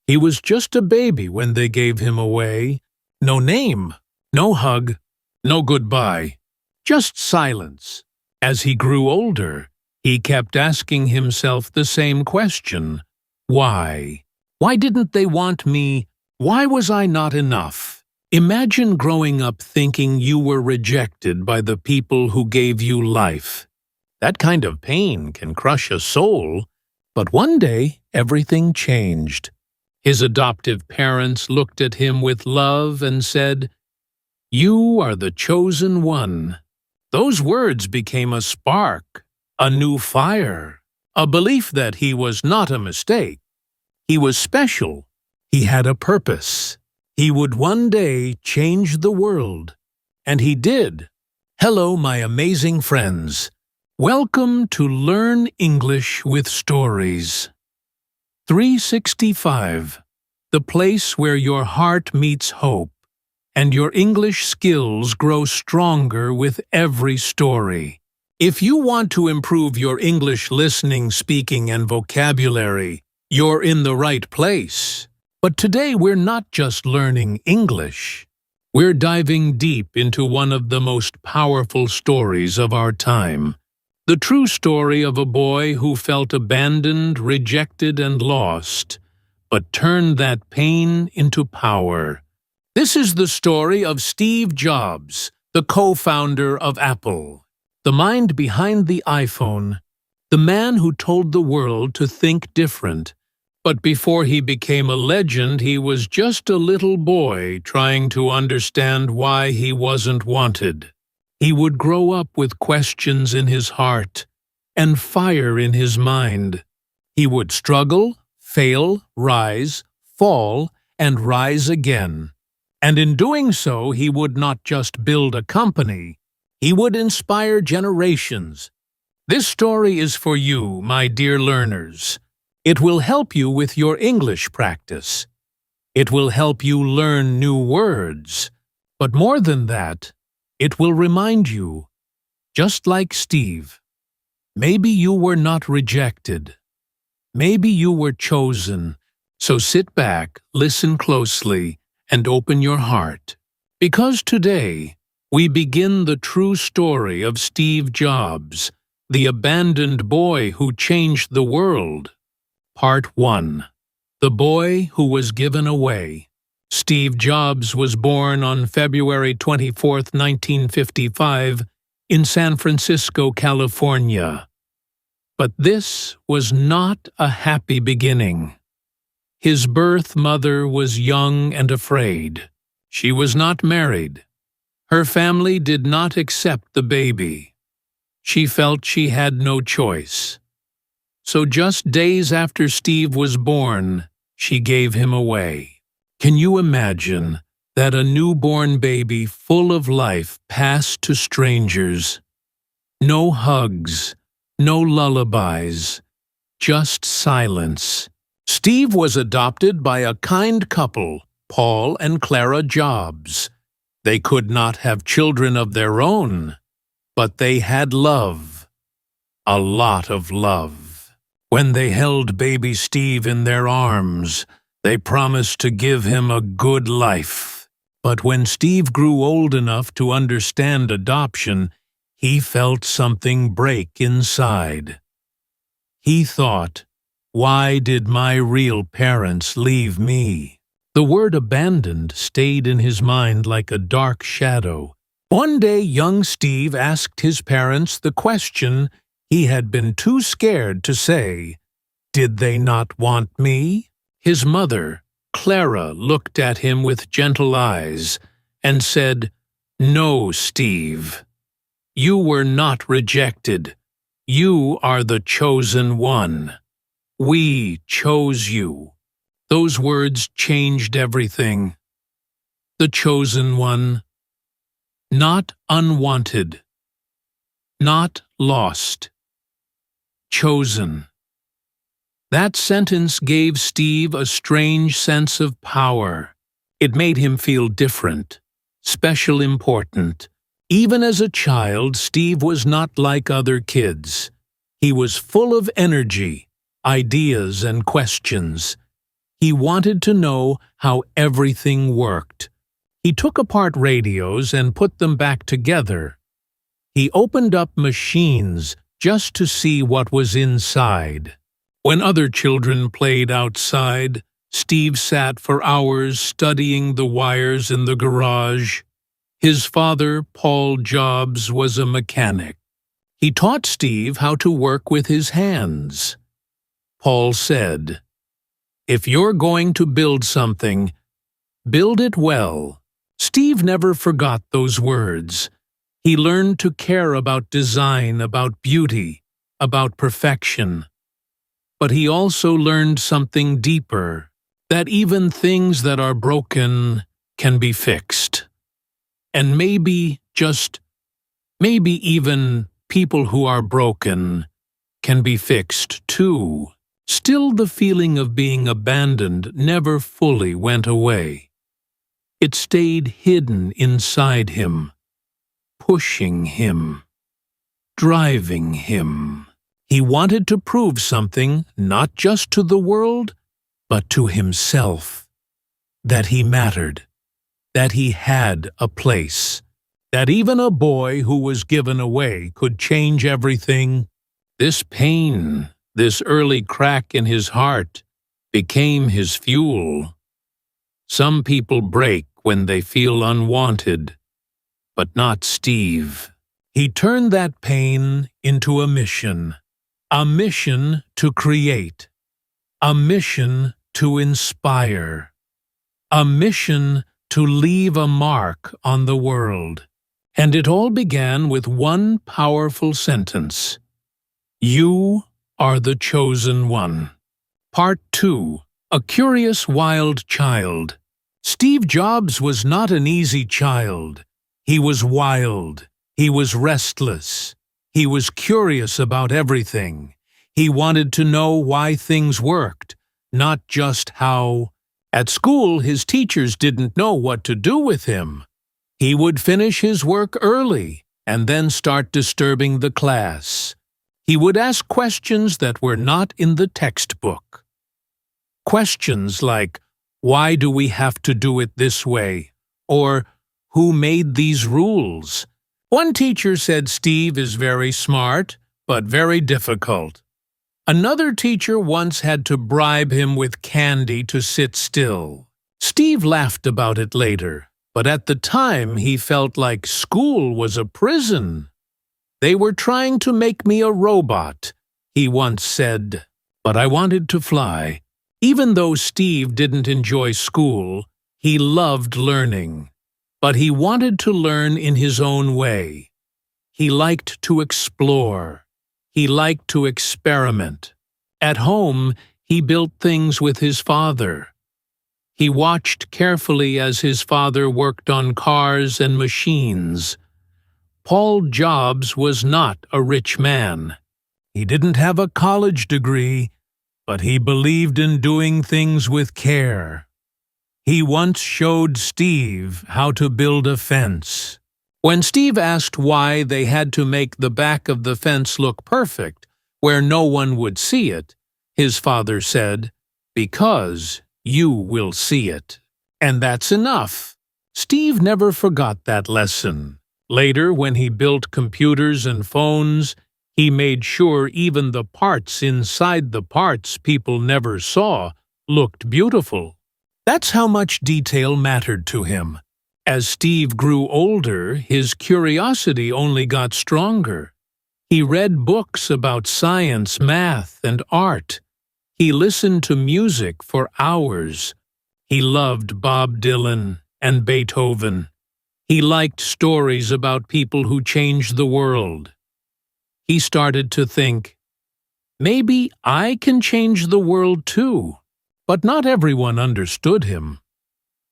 He was just a baby when they gave him away. No name, no hug, no goodbye, just silence. As he grew older, he kept asking himself the same question. Why? Why didn't they want me? Why was I not enough? Imagine growing up thinking you were rejected by the people who gave you life. That kind of pain can crush a soul. But one day, everything changed. His adoptive parents looked at him with love and said, "You are the chosen one." Those words became a spark, a new fire, a belief that he was not a mistake. He was special. He had a purpose. He would one day change the world. And he did. Hello, my amazing friends. Welcome to Learn English with Stories. 365, the place where your heart meets hope, and your English skills grow stronger with every story. If you want to improve your English listening, speaking, and vocabulary, you're in the right place. But today we're not just learning English. We're diving deep into one of the most powerful stories of our time. The true story of a boy who felt abandoned, rejected, and lost, but turned that pain into power. This is the story of Steve Jobs, the co-founder of Apple, the mind behind the iPhone, the man who told the world to think different. But before he became a legend, he was just a little boy trying to understand why he wasn't wanted. He would grow up with questions in his heart and fire in his mind. He would struggle, fail, rise, fall, and rise again. And in doing so, he would not just build a company, he would inspire generations. This story is for you, my dear learners. It will help you with your English practice. It will help you learn new words. But more than that, it will remind you, just like Steve, maybe you were not rejected. Maybe you were chosen. So sit back, listen closely, and open your heart. Because today, we begin the true story of Steve Jobs, the abandoned boy who changed the world. Part 1. The Boy Who Was Given Away. Steve Jobs was born on February 24, 1955, in San Francisco, California. But this was not a happy beginning. His birth mother was young and afraid. She was not married. Her family did not accept the baby. She felt she had no choice. So just days after Steve was born, she gave him away. Can you imagine that a newborn baby full of life passed to strangers? No hugs, no lullabies, just silence. Steve was adopted by a kind couple, Paul and Clara Jobs. They could not have children of their own, but they had love, a lot of love. When they held baby Steve in their arms, they promised to give him a good life. But when Steve grew old enough to understand adoption, he felt something break inside. He thought, "Why did my real parents leave me?" The word abandoned stayed in his mind like a dark shadow. One day, young Steve asked his parents the question he had been too scared to say. Did they not want me? His mother, Clara, looked at him with gentle eyes and said, "No, Steve. You were not rejected. You are the chosen one. We chose you." Those words changed everything. The chosen one. Not unwanted. Not lost. Chosen. That sentence gave Steve a strange sense of power. It made him feel different, special, important. Even as a child, Steve was not like other kids. He was full of energy, ideas, and questions. He wanted to know how everything worked. He took apart radios and put them back together. He opened up machines just to see what was inside. When other children played outside, Steve sat for hours studying the wires in the garage. His father, Paul Jobs, was a mechanic. He taught Steve how to work with his hands. Paul said, "If you're going to build something, build it well." Steve never forgot those words. He learned to care about design, about beauty, about perfection. But he also learned something deeper, that even things that are broken can be fixed. And maybe even people who are broken can be fixed too. Still, the feeling of being abandoned never fully went away. It stayed hidden inside him, pushing him, driving him. He wanted to prove something, not just to the world, but to himself. That he mattered, that he had a place, that even a boy who was given away could change everything. This pain, this early crack in his heart, became his fuel. Some people break when they feel unwanted, but not Steve. He turned that pain into a mission to create, a mission to inspire, a mission to leave a mark on the world. And it all began with one powerful sentence: "You are the chosen one." Part 2. A Curious Wild Child. Steve Jobs was not an easy child. He was wild. He was restless. He was curious about everything. He wanted to know why things worked, not just how. At school, his teachers didn't know what to do with him. He would finish his work early and then start disturbing the class. He would ask questions that were not in the textbook. Questions like, "Why do we have to do it this way?" Or, "Who made these rules?" One teacher said Steve is very smart, but very difficult. Another teacher once had to bribe him with candy to sit still. Steve laughed about it later, but at the time he felt like school was a prison. "They were trying to make me a robot," he once said, "but I wanted to fly." Even though Steve didn't enjoy school, he loved learning. But he wanted to learn in his own way. He liked to explore. He liked to experiment. At home, he built things with his father. He watched carefully as his father worked on cars and machines. Paul Jobs was not a rich man. He didn't have a college degree, but he believed in doing things with care. He once showed Steve how to build a fence. When Steve asked why they had to make the back of the fence look perfect, where no one would see it, his father said, "Because you will see it." And that's enough. Steve never forgot that lesson. Later, when he built computers and phones, he made sure even the parts inside the parts people never saw looked beautiful. That's how much detail mattered to him. As Steve grew older, his curiosity only got stronger. He read books about science, math, and art. He listened to music for hours. He loved Bob Dylan and Beethoven. He liked stories about people who changed the world. He started to think, maybe I can change the world too. But not everyone understood him.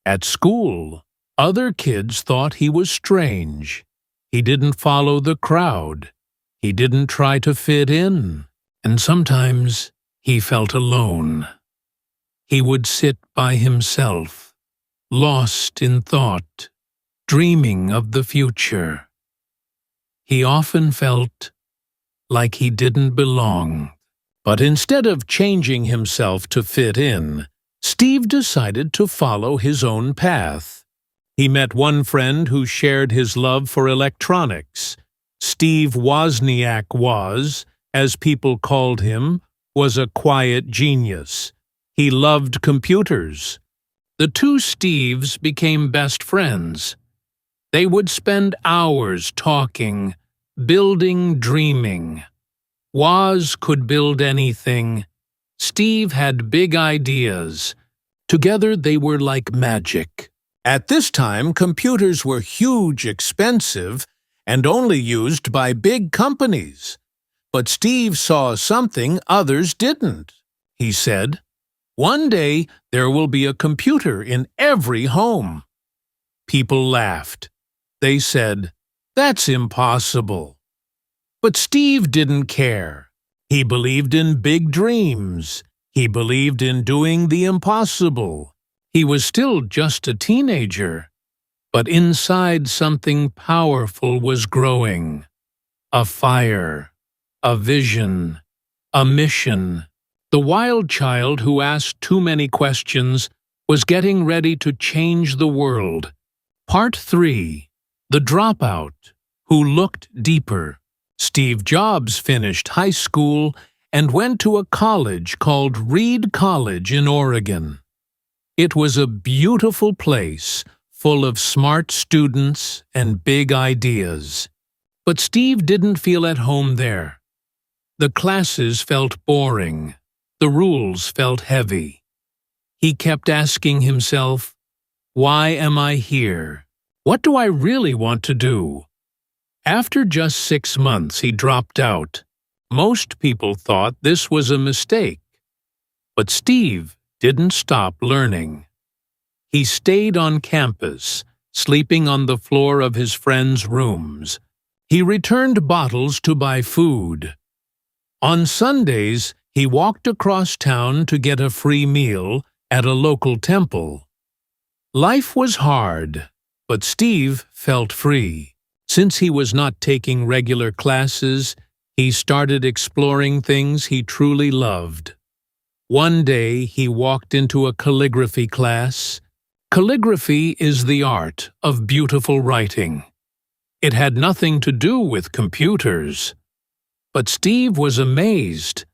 At school, other kids thought he was strange. He didn't follow the crowd. He didn't try to fit in. And sometimes he felt alone. He would sit by himself, lost in thought, dreaming of the future. He often felt like he didn't belong. But instead of changing himself to fit in, Steve decided to follow his own path. He met one friend who shared his love for electronics. Steve Wozniak was, as people called him, was a quiet genius. He loved computers. The two Steves became best friends. They would spend hours talking, building, dreaming. Woz could build anything. Steve had big ideas. Together they were like magic. At this time, computers were huge, expensive, and only used by big companies. But Steve saw something others didn't. He said, "One day there will be a computer in every home." People laughed. They said, "That's impossible." But Steve didn't care. He believed in big dreams. He believed in doing the impossible. He was still just a teenager, but inside something powerful was growing. A fire, a vision, a mission. The wild child who asked too many questions was getting ready to change the world. Part 3. The Dropout, who looked deeper. Steve Jobs finished high school and went to a college called Reed College in Oregon. It was a beautiful place, full of smart students and big ideas. But Steve didn't feel at home there. The classes felt boring. The rules felt heavy. He kept asking himself, "Why am I here? What do I really want to do?" After just 6 months, he dropped out. Most people thought this was a mistake. But Steve didn't stop learning. He stayed on campus, sleeping on the floor of his friends' rooms. He returned bottles to buy food. On Sundays, he walked across town to get a free meal at a local temple. Life was hard, but Steve felt free. Since he was not taking regular classes, he started exploring things he truly loved. One day, he walked into a calligraphy class. Calligraphy is the art of beautiful writing. It had nothing to do with computers. But Steve was amazed.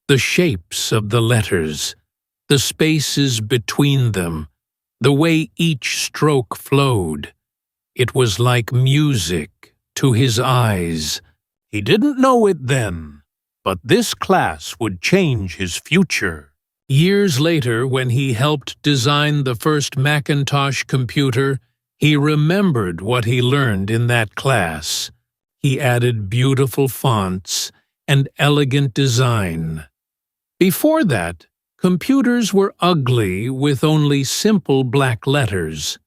The shapes of the letters, the spaces between them, the way each stroke flowed. It was like music to his eyes. He didn't know it then, but this class would change his future. Years later, when he helped design the first Macintosh computer, he remembered what he learned in that class. He added beautiful fonts and elegant design. Before that, computers were ugly with only simple black letters.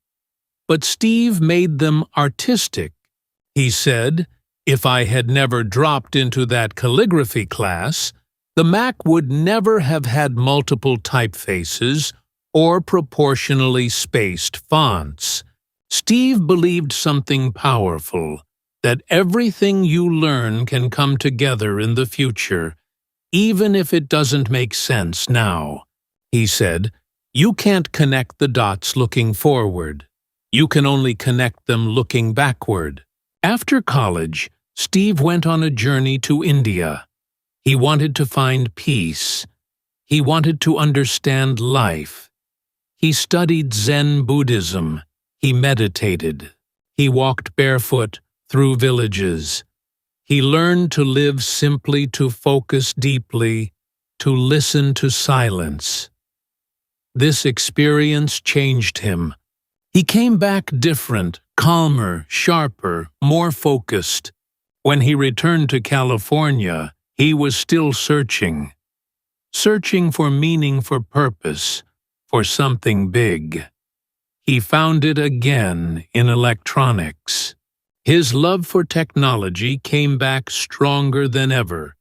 But Steve made them artistic. He said, "If I had never dropped into that calligraphy class, the Mac would never have had multiple typefaces or proportionally spaced fonts." Steve believed something powerful, that everything you learn can come together in the future, even if it doesn't make sense now. He said, "You can't connect the dots looking forward. You can only connect them looking backward." After college, Steve went on a journey to India. He wanted to find peace. He wanted to understand life. He studied Zen Buddhism. He meditated. He walked barefoot through villages. He learned to live simply, to focus deeply, to listen to silence. This experience changed him. He came back different, calmer, sharper, more focused. When he returned to California, he was still searching for meaning, for purpose, for something big. He found it again in electronics. His love for technology came back stronger than ever.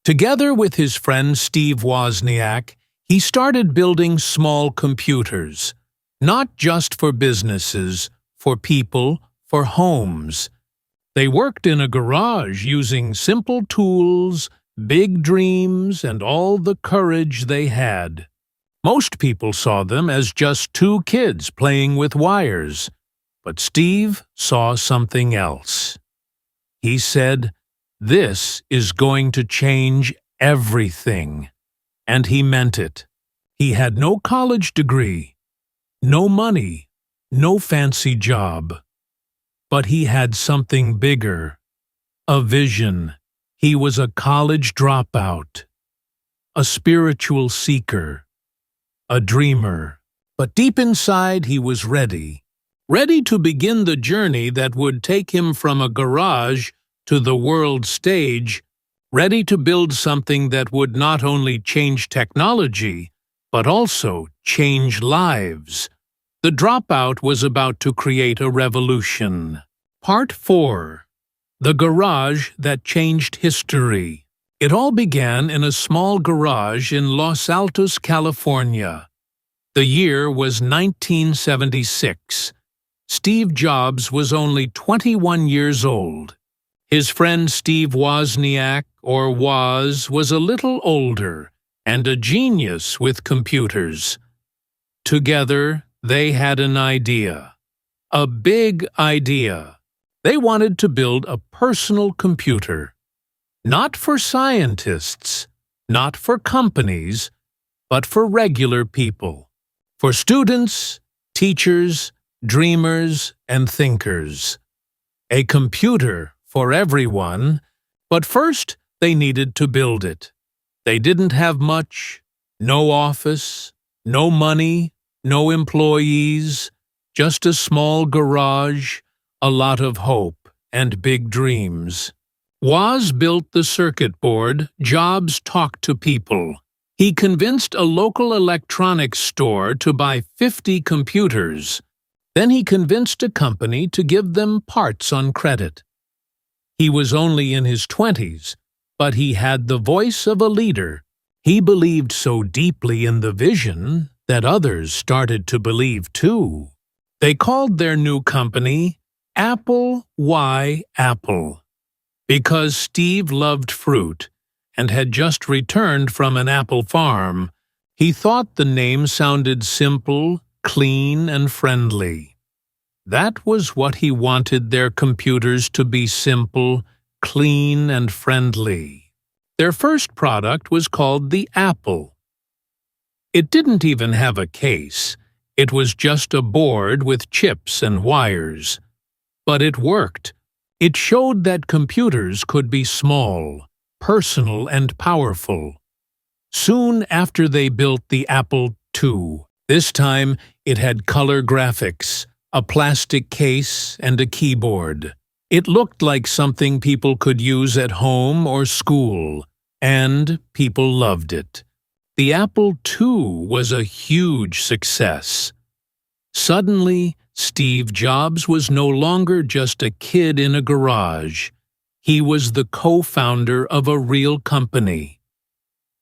Together with his friend Steve Wozniak, he started building small computers. Not just for businesses, for people, for homes. They worked in a garage using simple tools, big dreams, and all the courage they had. Most people saw them as just two kids playing with wires, but Steve saw something else. He said, "This is going to change everything." And he meant it. He had no college degree, no money, no fancy job. But he had something bigger, a vision. He was a college dropout, a spiritual seeker, a dreamer. But deep inside he was ready to begin the journey that would take him from a garage to the world stage, ready to build something that would not only change technology, but also change lives. The Dropout was about to create a revolution. Part 4. The Garage That Changed History. It all began in a small garage in Los Altos, California. The year was 1976. Steve Jobs was only 21 years old. His friend Steve Wozniak, or Woz, was a little older and a genius with computers. Together, they had an idea. A big idea. They wanted to build a personal computer. Not for scientists, not for companies, but for regular people. For students, teachers, dreamers, and thinkers. A computer for everyone, but first they needed to build it. They didn't have much, no office, no money, no employees, just a small garage, a lot of hope, and big dreams. Woz built the circuit board. Jobs talked to people. He convinced a local electronics store to buy 50 computers. Then he convinced a company to give them parts on credit. He was only in his 20s, but he had the voice of a leader. He believed so deeply in the vision that others started to believe too. They called their new company Apple Y Apple. Because Steve loved fruit and had just returned from an apple farm, he thought the name sounded simple, clean, and friendly. That was what he wanted their computers to be: simple, clean, and friendly. Their first product was called the Apple. It didn't even have a case. It was just a board with chips and wires. But it worked. It showed that computers could be small, personal, and powerful. Soon after they built the Apple II. This time it had color graphics, a plastic case, and a keyboard. It looked like something people could use at home or school, and people loved it. The Apple II was a huge success. Suddenly, Steve Jobs was no longer just a kid in a garage. He was the co-founder of a real company.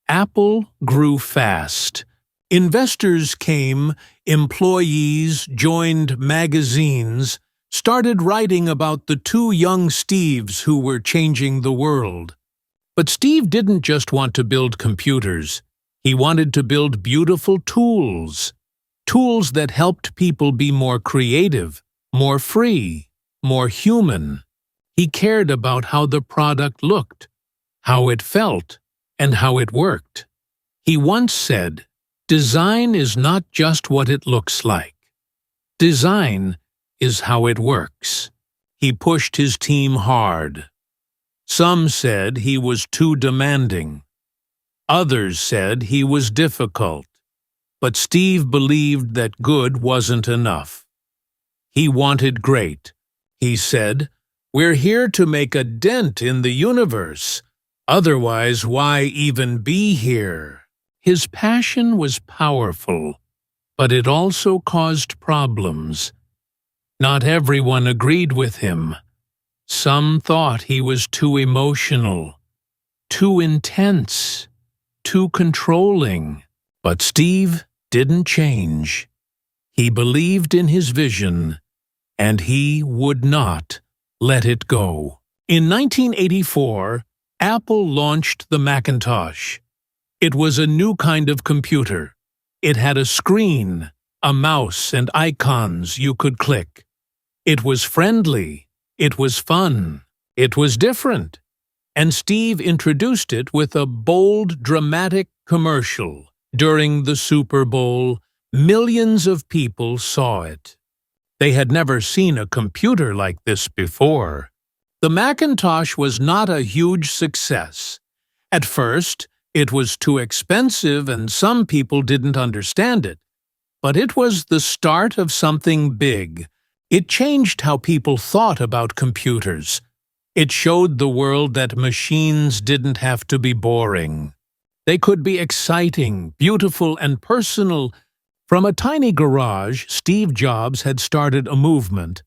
Apple grew fast. Investors came, employees joined magazines, started writing about the two young Steves who were changing the world. But Steve didn't just want to build computers. He wanted to build beautiful tools. Tools that helped people be more creative, more free, more human. He cared about how the product looked, how it felt, and how it worked. He once said, "Design is not just what it looks like. Design is how it works." He pushed his team hard. Some said he was too demanding. Others said he was difficult. But Steve believed that good wasn't enough. He wanted great. He said, "We're here to make a dent in the universe. Otherwise, why even be here?" His passion was powerful, but it also caused problems. Not everyone agreed with him. Some thought he was too emotional, too intense, too controlling. But Steve didn't change. He believed in his vision, and he would not let it go. In 1984, Apple launched the Macintosh. It was a new kind of computer, It had a screen, a mouse, and icons you could click. It was friendly. It was fun. It was different. And Steve introduced it with a bold, dramatic commercial. During the Super Bowl, millions of people saw it. They had never seen a computer like this before. The Macintosh was not a huge success. At first, it was too expensive and some people didn't understand it. But it was the start of something big. It changed how people thought about computers. It showed the world that machines didn't have to be boring. They could be exciting, beautiful, and personal. From a tiny garage, Steve Jobs had started a movement.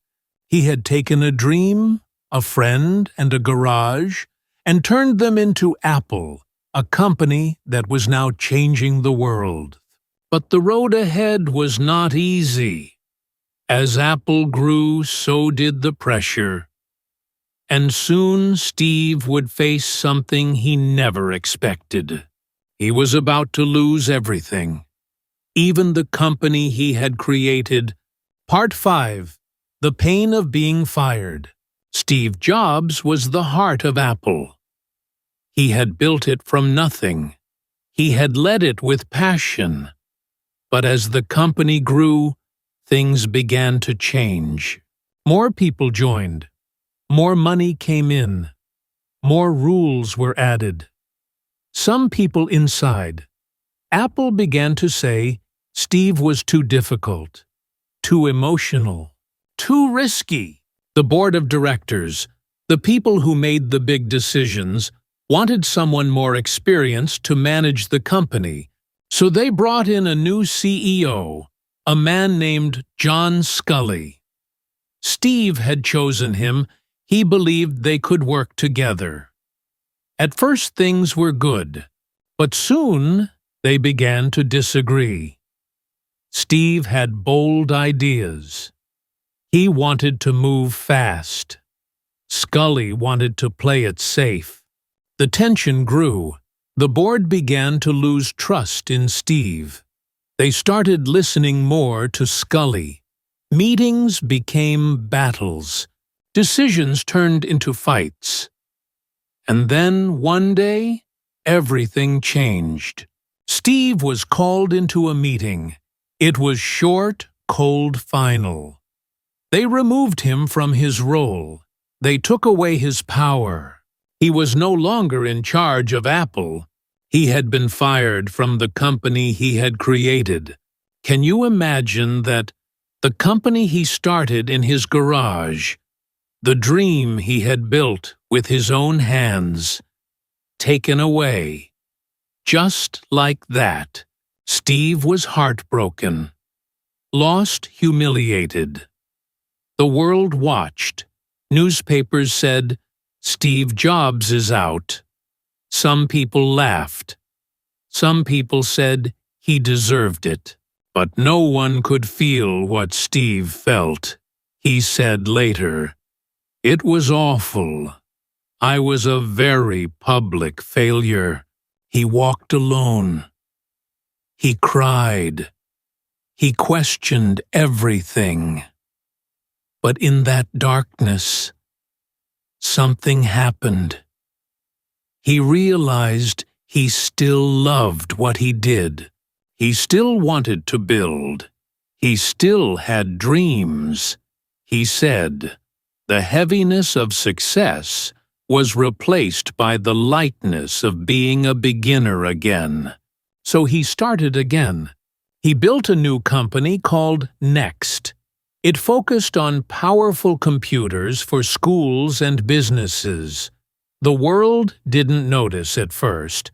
He had taken a dream, a friend, and a garage, and turned them into Apple, a company that was now changing the world. But the road ahead was not easy. As Apple grew, so did the pressure. And soon Steve would face something he never expected. He was about to lose everything. Even the company he had created. Part 5. The Pain of Being Fired. Steve Jobs was the heart of Apple. He had built it from nothing. He had led it with passion. But as the company grew, things began to change. More people joined. More money came in. More rules were added. Some people inside Apple began to say Steve was too difficult, too emotional, too risky. The board of directors, the people who made the big decisions, wanted someone more experienced to manage the company, so they brought in a new CEO, a man named John Scully. Steve had chosen him. He believed they could work together. At first things were good, but soon they began to disagree. Steve had bold ideas. He wanted to move fast. Scully wanted to play it safe. The tension grew. The board began to lose trust in Steve. They started listening more to Scully. Meetings became battles. Decisions turned into fights. And then, one day, everything changed. Steve was called into a meeting. It was short, cold, final. They removed him from his role. They took away his power. He was no longer in charge of Apple. He had been fired from the company he had created. Can you imagine that? The company he started in his garage, the dream he had built with his own hands, taken away. Just like that, Steve was heartbroken, lost, humiliated. The world watched. Newspapers said, "Steve Jobs is out." Some people laughed. Some people said he deserved it. But no one could feel what Steve felt. He said later, "It was awful. I was a very public failure." He walked alone. He cried. He questioned everything. But in that darkness, something happened. He realized he still loved what he did. He still wanted to build. He still had dreams. He said, the heaviness of success was replaced by the lightness of being a beginner again. So he started again. He built a new company called Next. It focused on powerful computers for schools and businesses. The world didn't notice at first,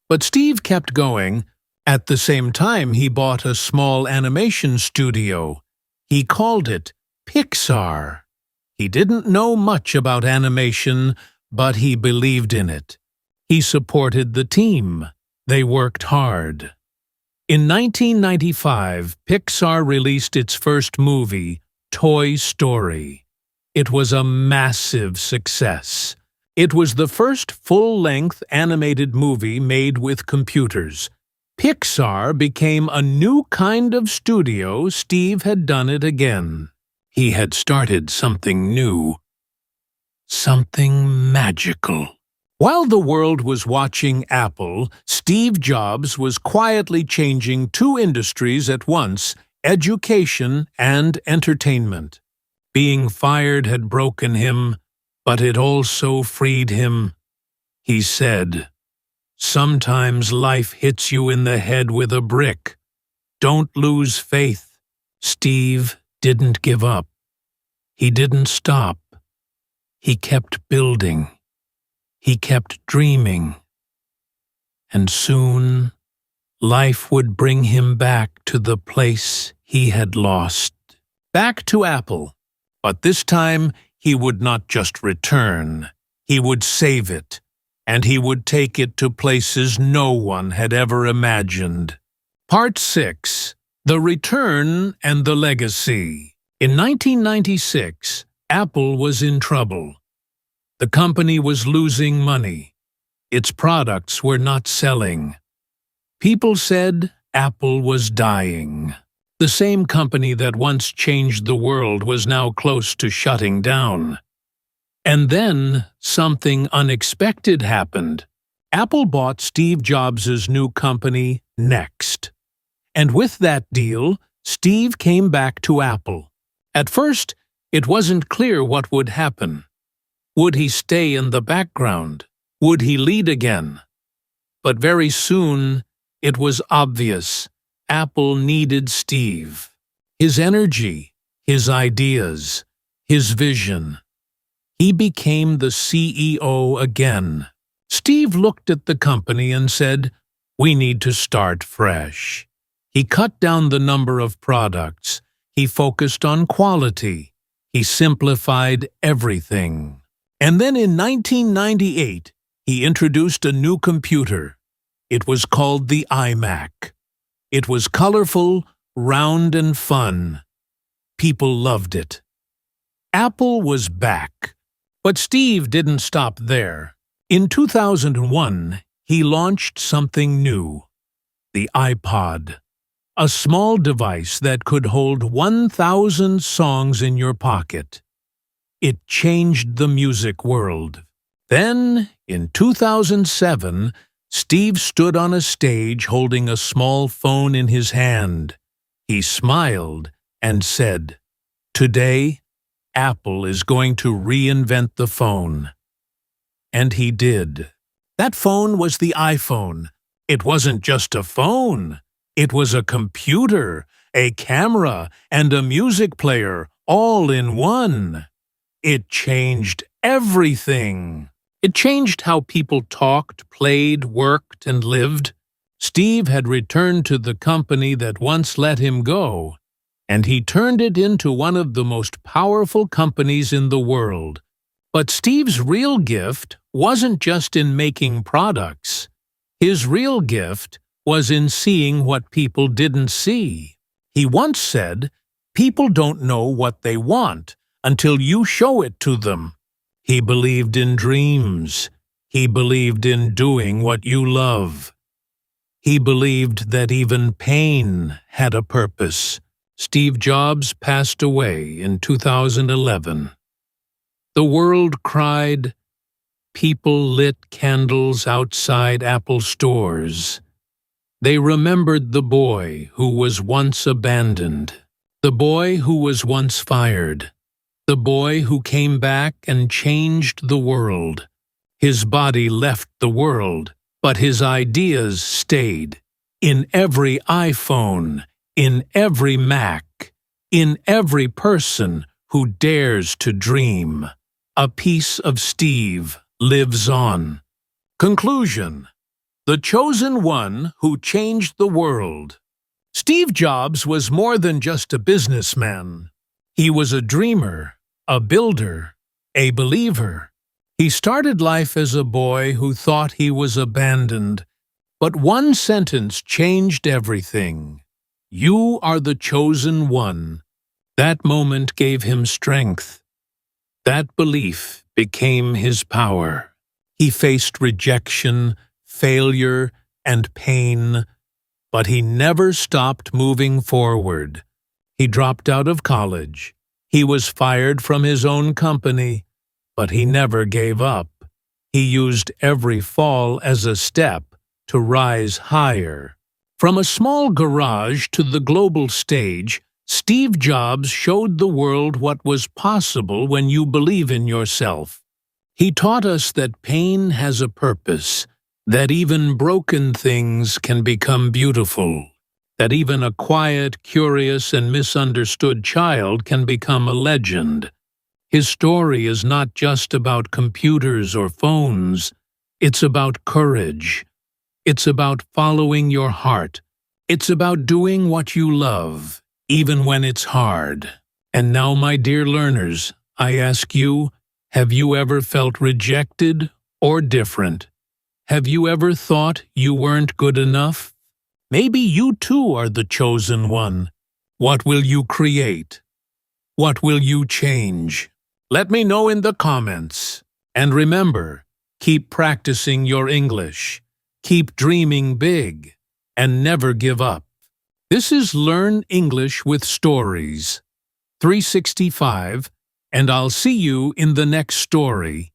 but Steve kept going. At the same time, he bought a small animation studio. He called it Pixar. He didn't know much about animation, but he believed in it. He supported the team. They worked hard. In 1995, Pixar released its first movie, Toy Story. It was a massive success. It was the first full-length animated movie made with computers. Pixar became a new kind of studio. Steve had done it again. He had started something new, something magical. While the world was watching Apple, Steve Jobs was quietly changing two industries at once: education and entertainment. Being fired had broken him, but it also freed him. He said, "Sometimes life hits you in the head with a brick. Don't lose faith." Steve didn't give up. He didn't stop. He kept building. He kept dreaming. And soon, life would bring him back to the place he had lost. Back to Apple. But this time, he would not just return. He would save it. And he would take it to places no one had ever imagined. Part 6. The Return and the Legacy. In 1996, Apple was in trouble. The company was losing money. Its products were not selling. People said Apple was dying. The same company that once changed the world was now close to shutting down. And then something unexpected happened. Apple bought Steve Jobs' new company, Next. And with that deal, Steve came back to Apple. At first, it wasn't clear what would happen. Would he stay in the background? Would he lead again? But very soon, it was obvious. Apple needed Steve. His energy, his ideas, his vision. He became the CEO again. Steve looked at the company and said, "We need to start fresh." He cut down the number of products. He focused on quality. He simplified everything. And then in 1998, he introduced a new computer. It was called the iMac. It was colorful, round, and fun. People loved it. Apple was back. But Steve didn't stop there. In 2001, he launched something new: the iPod, a small device that could hold 1,000 songs in your pocket. It changed the music world. Then, in 2007, Steve stood on a stage holding a small phone in his hand. He smiled and said, "Today, Apple is going to reinvent the phone." And he did. That phone was the iPhone. It wasn't just a phone. It was a computer, a camera, and a music player, all in one. It changed everything. It changed how people talked, played, worked, and lived. Steve had returned to the company that once let him go, and he turned it into one of the most powerful companies in the world. But Steve's real gift wasn't just in making products. His real gift was in seeing what people didn't see. He once said, "People don't know what they want until you show it to them." He believed in dreams. He believed in doing what you love. He believed that even pain had a purpose. Steve Jobs passed away in 2011. The world cried. People lit candles outside Apple stores. They remembered the boy who was once abandoned, the boy who was once fired, the boy who came back and changed the world. His body left the world, but his ideas stayed. In every iPhone, in every Mac, in every person who dares to dream, a piece of Steve lives on. Conclusion: the chosen one who changed the world. Steve Jobs was more than just a businessman. He was a dreamer, a builder, a believer. He started life as a boy who thought he was abandoned, but one sentence changed everything. "You are the chosen one." That moment gave him strength. That belief became his power. He faced rejection, failure, and pain, but he never stopped moving forward. He dropped out of college. He was fired from his own company, but he never gave up. He used every fall as a step to rise higher. From a small garage to the global stage, Steve Jobs showed the world what was possible when you believe in yourself. He taught us that pain has a purpose, that even broken things can become beautiful, that even a quiet, curious, and misunderstood child can become a legend. His story is not just about computers or phones. It's about courage. It's about following your heart. It's about doing what you love, even when it's hard. And now, my dear learners, I ask you, have you ever felt rejected or different? Have you ever thought you weren't good enough? Maybe you too are the chosen one. What will you create? What will you change? Let me know in the comments. And remember, keep practicing your English. Keep dreaming big. And never give up. This is Learn English with Stories 365, and I'll see you in the next story.